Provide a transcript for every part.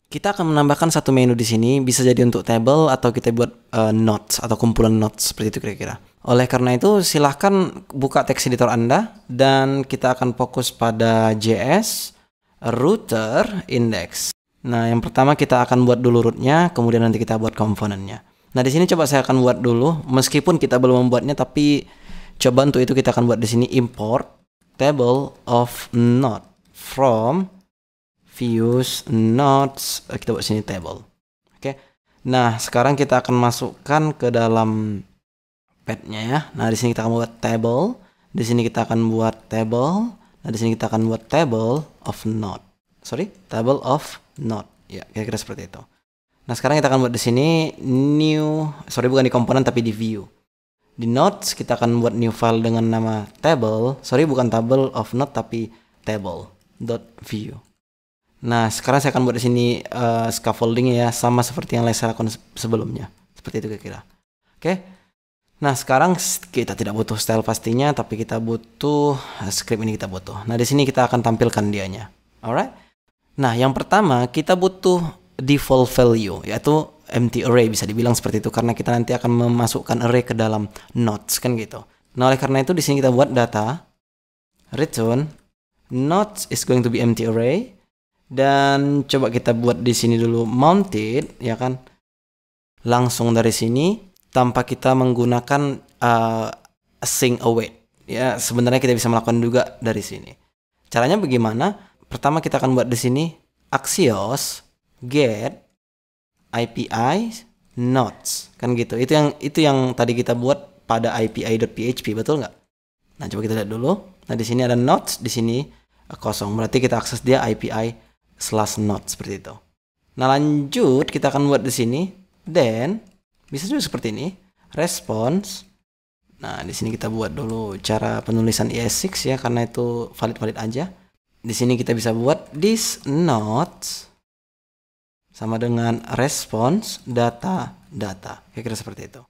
Kita akan menambahkan satu menu di sini, bisa jadi untuk table atau kita buat notes atau kumpulan notes seperti itu kira-kira. Oleh karena itu silahkan buka text editor Anda dan kita akan fokus pada JS router index. Nah, yang pertama kita akan buat dulu rootnya, kemudian nanti kita buat komponennya. Nah, di sini coba saya akan buat dulu, meskipun kita belum membuatnya, tapi coba untuk itu kita akan buat di sini import table of node from views nodes, kita buat sini table. Oke. Nah, sekarang kita akan masukkan ke dalam path-nya ya. Nah, di sini kita akan buat table, di sini kita akan buat table, nah di sini kita akan buat table of node. Table of node. Ya, kira-kira seperti itu. Nah, sekarang kita akan buat di sini bukan di komponen tapi di view. Di nodes kita akan buat new file dengan nama table, bukan table of node tapi table.view. Nah, sekarang saya akan buat di sini scaffolding ya, sama seperti yang saya lakukan sebelumnya. Seperti itu kira-kira. Oke. Nah, sekarang kita tidak butuh style pastinya, tapi kita butuh script ini kita butuh. Nah, di sini kita akan tampilkan dianya. Alright. Nah, yang pertama kita butuh default value, yaitu empty array, bisa dibilang seperti itu karena kita nanti akan memasukkan array ke dalam nodes kan gitu. Nah, oleh karena itu di sini kita buat data return nodes is going to be empty array. Dan coba kita buat di sini dulu mounted, ya kan? Langsung dari sini tanpa kita menggunakan async await. Ya, sebenarnya kita bisa melakukan juga dari sini. Caranya bagaimana? Pertama kita akan buat di sini Axios get API nodes, kan gitu. Itu yang tadi kita buat pada API.php, betul nggak? Nah, coba kita lihat dulu. Nah, di sini ada nodes, di sini kosong. Berarti kita akses dia API/node seperti itu. Nah, lanjut kita akan buat di sini then bisa juga seperti ini response. Nah, di sini kita buat dulu cara penulisan ES6 ya, karena itu valid aja. Di sini kita bisa buat this nodes sama dengan response data. Kira-kira seperti itu.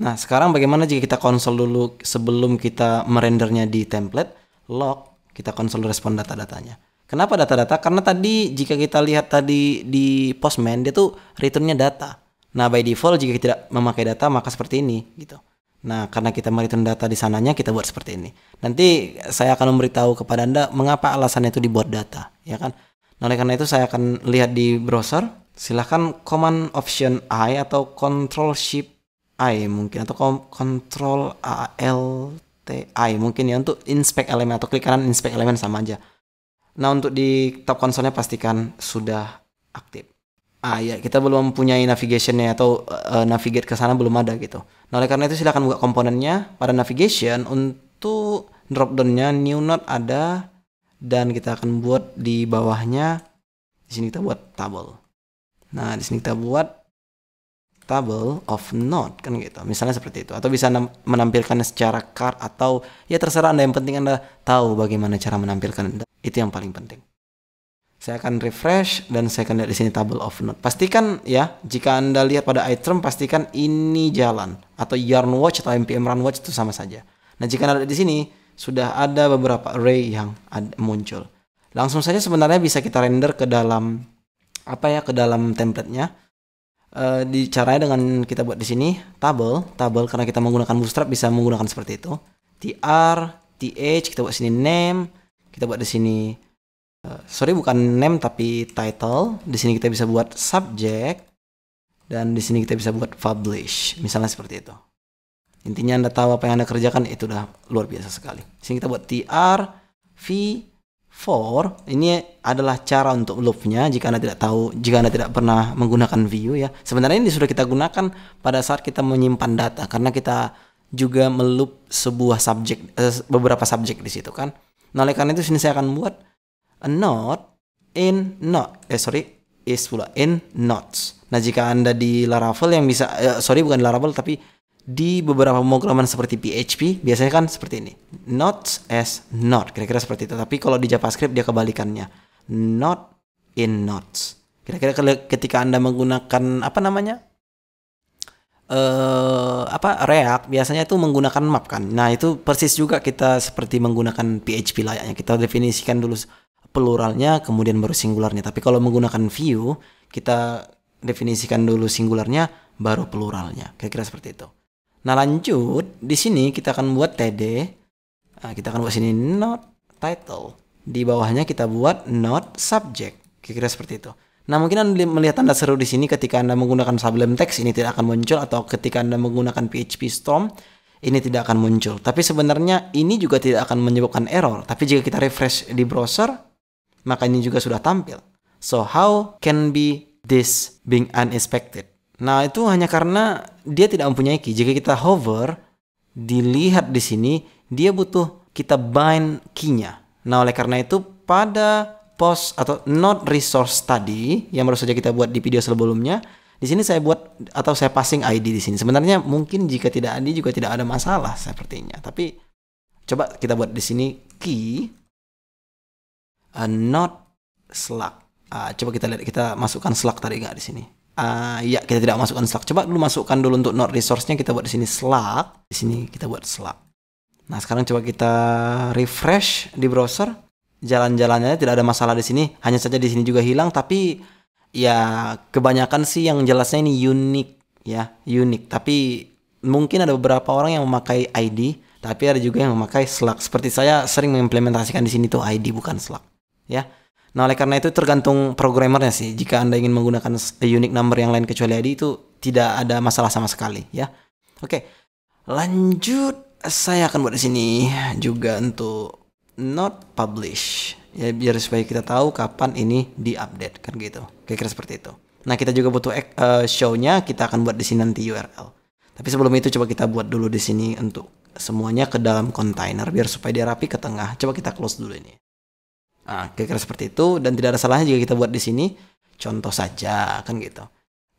Nah, sekarang bagaimana jika kita konsol dulu sebelum kita merendernya di template log, kita konsol respon data-datanya. Kenapa data-data? Karena tadi jika kita lihat tadi di Postman dia tuh returnnya data. Nah, by default jika kita tidak memakai data maka seperti ini gitu. Nah, karena kita mereturn data di sananya kita buat seperti ini. Nanti saya akan memberitahu kepada Anda mengapa alasannya itu dibuat data, ya kan? Nah, oleh karena itu saya akan lihat di browser. Silahkan Command Option I atau Control Shift I mungkin, atau Control Alt I mungkin ya, untuk inspect elemen atau klik kanan inspect elemen sama aja. Nah, untuk di top konsolnya pastikan sudah aktif. Ya, kita belum mempunyai navigationnya atau navigate ke sana belum ada gitu. Nah, oleh karena itu silakan buka komponennya. Pada navigation untuk drop down-nya new node ada, dan kita akan buat di bawahnya. Di sini kita buat table. Nah, di sini kita buat table of node kan gitu. Misalnya seperti itu, atau bisa menampilkan secara card atau ya terserah Anda, yang penting Anda tahu bagaimana cara menampilkan. Itu yang paling penting. Saya akan refresh dan saya akan lihat di sini table of node. Pastikan ya, jika Anda lihat pada item pastikan ini jalan, atau yarn watch atau npm run watch itu sama saja. Nah, jika Anda lihat di sini sudah ada beberapa array yang muncul. Langsung saja sebenarnya bisa kita render ke dalam ke dalam template-nya. Di caranya dengan kita buat di sini table karena kita menggunakan Bootstrap bisa menggunakan seperti itu. th kita buat sini name, kita buat di sini bukan name tapi title. Di sini kita bisa buat subject, dan di sini kita bisa buat publish, misalnya seperti itu. Intinya Anda tahu apa yang Anda kerjakan, itu udah luar biasa sekali. Di sini kita buat v4. Ini adalah cara untuk loopnya. Jika Anda tidak tahu, jika Anda tidak pernah menggunakan view ya, sebenarnya ini sudah kita gunakan pada saat kita menyimpan data, karena kita juga meloop sebuah subjek, beberapa subjek di situ kan. Nah, oleh karena itu sini saya akan buat a node in node in nodes. Nah, jika Anda di Laravel yang bisa bukan Laravel tapi di beberapa pemrograman seperti PHP biasanya kan seperti ini, nodes as node, kira-kira seperti itu. Tapi kalau di JavaScript dia kebalikannya, node in nodes. Kira-kira ketika Anda menggunakan React biasanya itu menggunakan map kan. Nah, itu persis juga kita seperti menggunakan PHP layaknya. Kita definisikan dulu pluralnya kemudian baru singularnya. Tapi kalau menggunakan view, Kita definisikan dulu singularnya, baru pluralnya. Kira-kira seperti itu. Nah lanjut, di sini kita akan buat TD. Nah, kita akan buat sini not title. Di bawahnya kita buat not subject. Kira-kira seperti itu. Nah mungkin Anda melihat tanda seru di sini ketika Anda menggunakan Sublime Text ini tidak akan muncul, atau ketika Anda menggunakan PHP Storm ini tidak akan muncul. Tapi sebenarnya ini juga tidak akan menyebabkan error. Tapi jika kita refresh di browser, maka ini juga sudah tampil. So how can be this being unexpected? Nah itu hanya karena dia tidak mempunyai key. Jika kita hover, dilihat di sini dia butuh kita bind key-nya. Nah oleh karena itu pada post atau not resource tadi yang baru saja kita buat di video sebelumnya, di sini saya buat atau saya passing ID di sini. Sebenarnya mungkin jika tidak ID juga tidak ada masalah sepertinya. Tapi coba kita buat di sini key not slug. Coba kita lihat, kita masukkan slug tadi nggak di sini? Ya, kita tidak masukkan slug. Coba dulu masukkan dulu untuk not resource-nya, kita buat di sini slug. Di sini kita buat slug. Nah, sekarang coba kita refresh di browser. Jalan-jalannya tidak ada masalah di sini. Hanya saja di sini juga hilang, tapi ya kebanyakan sih yang jelasnya ini unik ya, unik. Tapi mungkin ada beberapa orang yang memakai ID, tapi ada juga yang memakai slug. Seperti saya sering mengimplementasikan di sini tuh ID bukan slug, ya. Nah, oleh karena itu tergantung programmernya sih. Jika Anda ingin menggunakan unique number yang lain kecuali ID itu tidak ada masalah sama sekali, ya. Oke. Lanjut, saya akan buat di sini juga untuk not publish. Ya biar supaya kita tahu kapan ini diupdate kan gitu. Kira-kira seperti itu. Nah, kita juga butuh show-nya, kita akan buat di sini nanti URL. Tapi sebelum itu coba kita buat dulu di sini untuk semuanya ke dalam container biar supaya dia rapi ke tengah. Coba kita close dulu ini. Nah, kira-kira seperti itu dan tidak ada salahnya jika kita buat di sini contoh saja kan gitu.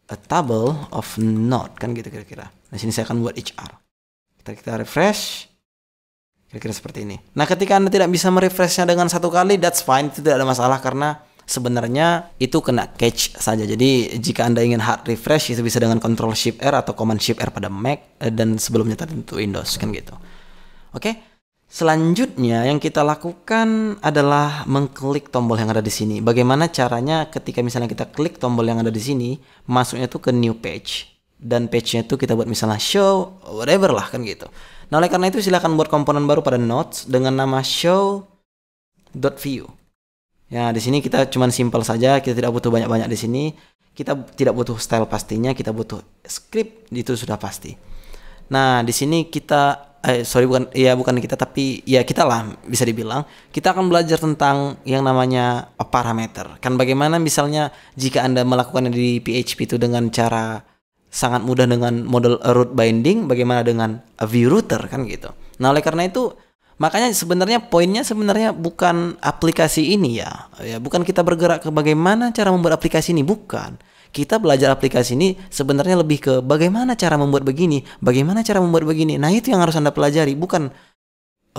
A table of not kan gitu kira-kira. Di sini saya akan buat HR. Kita refresh. Kira-kira seperti ini. Nah, ketika Anda tidak bisa merefreshnya dengan satu kali, that's fine, itu tidak ada masalah karena sebenarnya itu kena cache saja. Jadi jika Anda ingin hard refresh itu bisa dengan Ctrl Shift R atau Command Shift R pada Mac dan sebelumnya tadi untuk Windows kan gitu. Oke. Selanjutnya yang kita lakukan adalah mengklik tombol yang ada di sini. Bagaimana caranya ketika misalnya kita klik tombol yang ada di sini, masuknya tuh ke new page. Dan page-nya tuh kita buat misalnya show whatever lah kan gitu. Nah, oleh karena itu silakan buat komponen baru pada notes dengan nama show.view. Ya, di sini kita cuman simple saja, kita tidak butuh banyak-banyak di sini. Kita tidak butuh style pastinya, kita butuh script, itu sudah pasti. Nah, di sini kita bukan kita tapi ya kita lah bisa dibilang kita akan belajar tentang yang namanya parameter. Kan bagaimana misalnya jika Anda melakukannya di PHP itu dengan cara sangat mudah dengan model root binding, bagaimana dengan view router kan gitu. Nah, oleh karena itu makanya sebenarnya poinnya sebenarnya bukan aplikasi ini ya, bukan kita bergerak ke bagaimana cara membuat aplikasi ini, bukan. Kita belajar aplikasi ini sebenarnya lebih ke bagaimana cara membuat begini, bagaimana cara membuat begini. Nah, itu yang harus Anda pelajari, bukan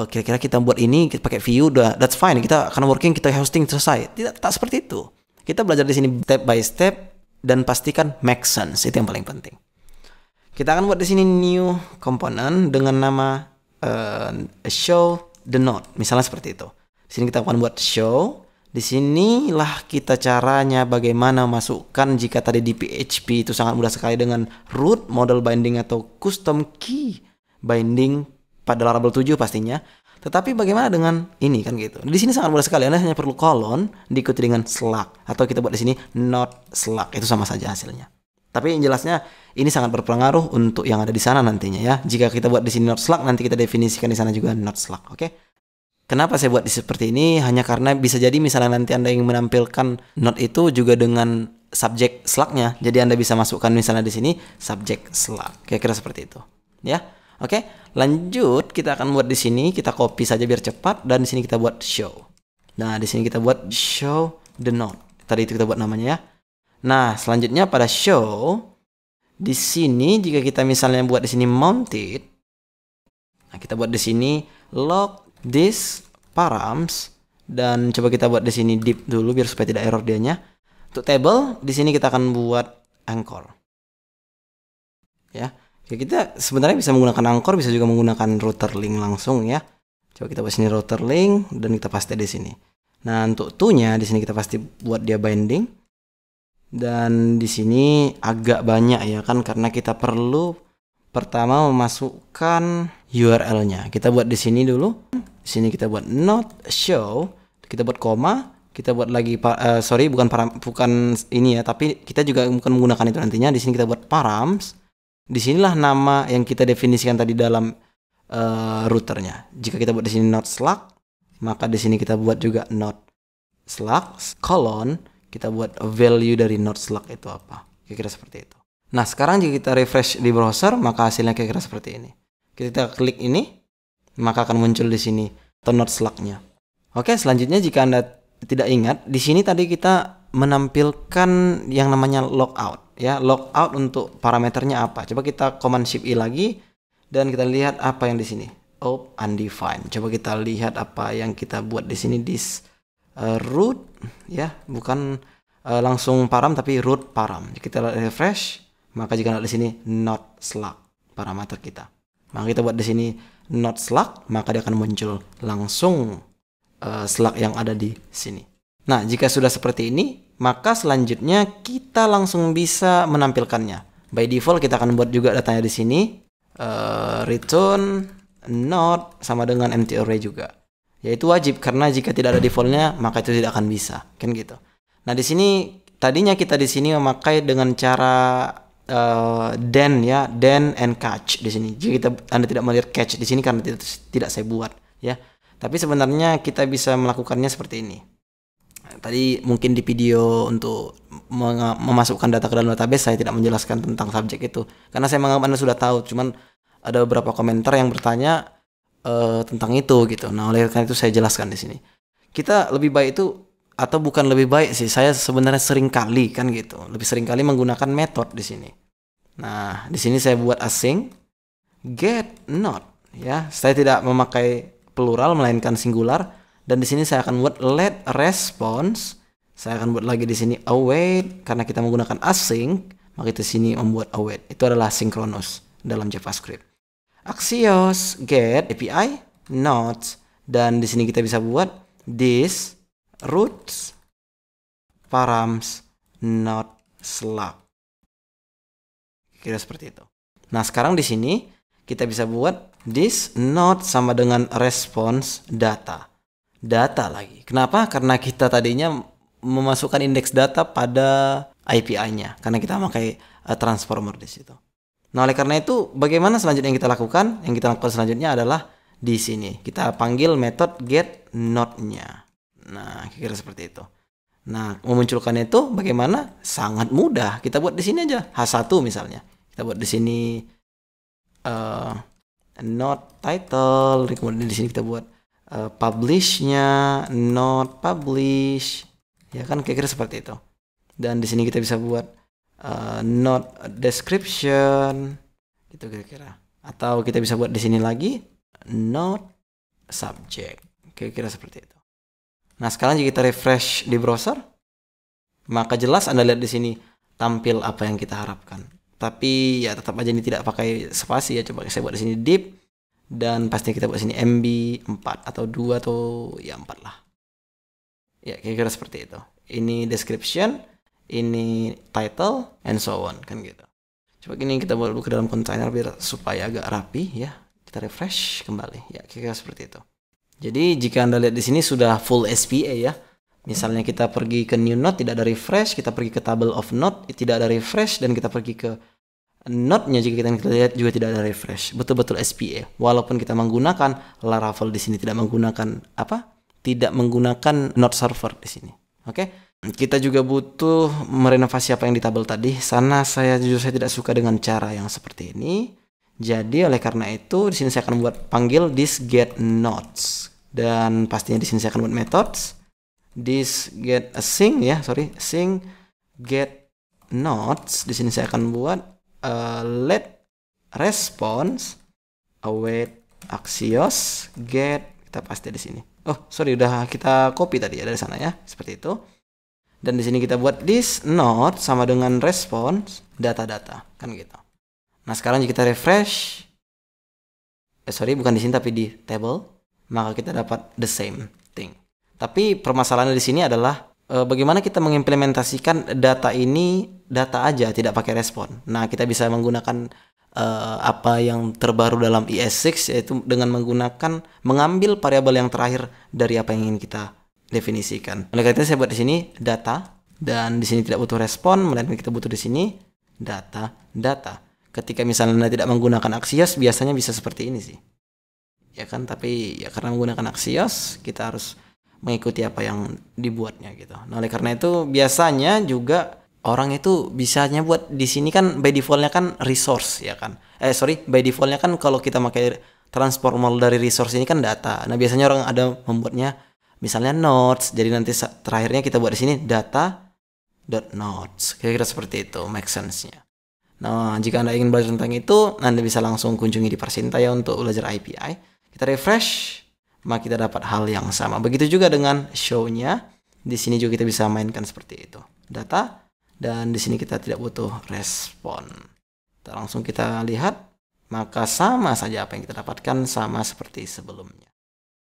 kira-kira kita buat ini kita pakai view udah that's fine, kita akan working, kita hosting selesai. Tidak, tak seperti itu. Kita belajar di sini step by step dan pastikan make sense, itu yang paling penting. Kita akan buat di sini new component dengan nama show the node, misalnya seperti itu. Di sini kita akan buat show. Di sinilah kita caranya bagaimana masukkan jika tadi di PHP itu sangat mudah sekali dengan root model binding atau custom key binding pada Laravel 7 pastinya. Tetapi bagaimana dengan ini kan gitu. Di sini sangat mudah sekali. Anda hanya perlu colon diikuti dengan slug atau kita buat di sini not slug, itu sama saja hasilnya. Tapi yang jelasnya ini sangat berpengaruh untuk yang ada di sana nantinya ya. Jika kita buat di sini not slug, nanti kita definisikan di sana juga not slug, oke? Kenapa saya buat seperti ini? Hanya karena bisa jadi misalnya nanti Anda ingin menampilkan not itu juga dengan subjek slug-nya. Jadi Anda bisa masukkan misalnya di sini subjek slug. Kira-kira seperti itu. Ya. Oke, lanjut kita akan buat di sini, kita copy saja biar cepat dan di sini kita buat show. Nah, di sini kita buat show the not. Tadi itu kita buat namanya ya. Nah, selanjutnya pada show di sini jika kita misalnya buat di sini mounted. Nah, kita buat di sini log this params dan coba kita buat di sini div dulu biar supaya tidak error dianya. Untuk table di sini kita akan buat anchor. Ya. Kita sebenarnya bisa menggunakan anchor, bisa juga menggunakan router link langsung ya. Coba kita buat sini router link dan kita paste di sini. Nah, untuk to-nya di sini kita pasti buat dia binding. Dan di sini agak banyak ya kan, karena kita perlu pertama memasukkan URL-nya. Kita buat di sini dulu. Di sini kita buat not show, kita buat koma, kita buat lagi bukan ini ya, tapi kita juga bukan menggunakan itu nantinya. Di sini kita buat params. Disinilah nama yang kita definisikan tadi dalam routernya. Jika kita buat di sini not Slack, maka di sini kita buat juga not Slack colon, kita buat value dari not Slack itu apa. Kira-kira seperti itu. Nah, sekarang jika kita refresh di browser, maka hasilnya kira-kira seperti ini. Kita klik ini, maka akan muncul di sini not Slack-nya. Oke, selanjutnya jika Anda tidak ingat, di sini tadi kita menampilkan yang namanya logout ya. Logout untuk parameternya apa? Coba kita Command Shift I lagi dan kita lihat apa yang di sini. Oh, undefined. Coba kita lihat apa yang kita buat di sini, this root ya, bukan langsung param tapi root param. Jika kita refresh, maka jika ada di sini not Slack parameter kita. Maka kita buat di sini not Slack, maka dia akan muncul langsung Slack yang ada di sini. Nah, jika sudah seperti ini, maka selanjutnya kita langsung bisa menampilkannya. By default kita akan buat juga datanya di sini, return not sama dengan empty array juga. Yaitu wajib, karena jika tidak ada defaultnya maka itu tidak akan bisa, kan gitu. Nah, di sini tadinya kita di sini memakai dengan cara then ya, then and catch di sini. Jika Anda tidak melihat catch di sini karena tidak saya buat ya. Tapi sebenarnya kita bisa melakukannya seperti ini. Tadi mungkin di video untuk memasukkan data ke dalam database saya tidak menjelaskan tentang subjek itu karena saya menganggap Anda sudah tahu. Cuman ada beberapa komentar yang bertanya tentang itu gitu. Nah, oleh karena itu saya jelaskan di sini. Kita lebih baik itu, atau bukan lebih baik sih, saya sebenarnya sering kali kan gitu, lebih sering kali menggunakan metode di sini. Nah, di sini saya buat async get not ya. Saya tidak memakai plural melainkan singular, dan di sini saya akan buat let response. Saya akan buat lagi di sini await karena kita menggunakan async, maka di sini membuat await. Itu adalah synchronous dalam JavaScript. Axios get API nodes, dan di sini kita bisa buat this roots params not Slack. Kira seperti itu. Nah, sekarang di sini kita bisa buat this node sama dengan response data. Data lagi. Kenapa? Karena kita tadinya memasukkan indeks data pada API-nya karena kita memakai transformer di situ. Nah, oleh karena itu, bagaimana selanjutnya yang kita lakukan? Yang kita lakukan selanjutnya adalah di sini. Kita panggil metode get node-nya. Nah, kira-kira seperti itu. Nah, memunculkannya itu bagaimana? Sangat mudah. Kita buat di sini aja. H1 misalnya. Kita buat di sini node title. Kemudian di sini kita buat publish-nya, node publish. Ya kan, kira-kira seperti itu. Dan di sini kita bisa buat node description gitu kira-kira, atau kita bisa buat di sini lagi node subject, kira-kira seperti itu. Nah, sekarang jika kita refresh di browser, maka jelas Anda lihat di sini tampil apa yang kita harapkan. Tapi ya tetap aja ini tidak pakai spasi ya. Coba saya buat di sini div, dan pasti kita buat di sini MB 4 atau 2 atau ya 4 lah. Ya, kira-kira seperti itu. Ini description, ini title, and so on, kan gitu. Coba gini kita buat ke dalam container biar supaya agak rapi ya. Kita refresh kembali, ya kira-kira seperti itu. Jadi jika Anda lihat di sini sudah full SPA ya. Misalnya kita pergi ke new node tidak ada refresh, kita pergi ke table of node tidak ada refresh, dan kita pergi ke node-nya jika kita lihat juga tidak ada refresh. Betul-betul SPA. Walaupun kita menggunakan Laravel di sini tidak menggunakan apa? Tidak menggunakan node server di sini. Oke? Kita juga butuh merenovasi apa yang di tabel tadi. Sana saya tidak suka dengan cara yang seperti ini. Jadi oleh karena itu di sini saya akan buat panggil this get nodes, dan pastinya di sini saya akan buat methods this get async ya, async get nodes. Di sini saya akan buat let response await axios get, kita pasti di sini. Oh, sorry, udah kita copy tadi ya dari sana ya, seperti itu. Dan di sini kita buat this node sama dengan response data-data, kan gitu. Nah, sekarang jika kita refresh, bukan di sini tapi di table, maka kita dapat the same thing. Tapi permasalahannya di sini adalah bagaimana kita mengimplementasikan data ini, data aja tidak pakai respon. Nah, kita bisa menggunakan apa yang terbaru dalam ES6, yaitu dengan mengambil variabel yang terakhir dari apa yang ingin kita definisikan. Oleh karena itu saya buat di sini data, dan di sini tidak butuh respon, melainkan kita butuh di sini data. Ketika misalnya Anda tidak menggunakan Axios, biasanya bisa seperti ini sih. Ya kan, tapi ya karena menggunakan Axios, kita harus mengikuti apa yang dibuatnya gitu. Nah, oleh karena itu biasanya juga orang itu bisanya buat di sini kan by defaultnya kan resource ya kan. By defaultnya kan kalau kita pakai transformer dari resource ini kan data. Nah, biasanya orang ada membuatnya misalnya nodes. Jadi nanti terakhirnya kita buat di sini data.nodes. Kira-kira seperti itu, make sense-nya. Nah, jika Anda ingin belajar tentang itu, Anda bisa langsung kunjungi di Persinta ya untuk belajar API. Kita refresh, maka kita dapat hal yang sama. Begitu juga dengan show-nya. Di sini juga kita bisa mainkan seperti itu. Data, dan di sini kita tidak butuh respon. Langsung kita lihat, maka sama saja apa yang kita dapatkan, sama seperti sebelumnya.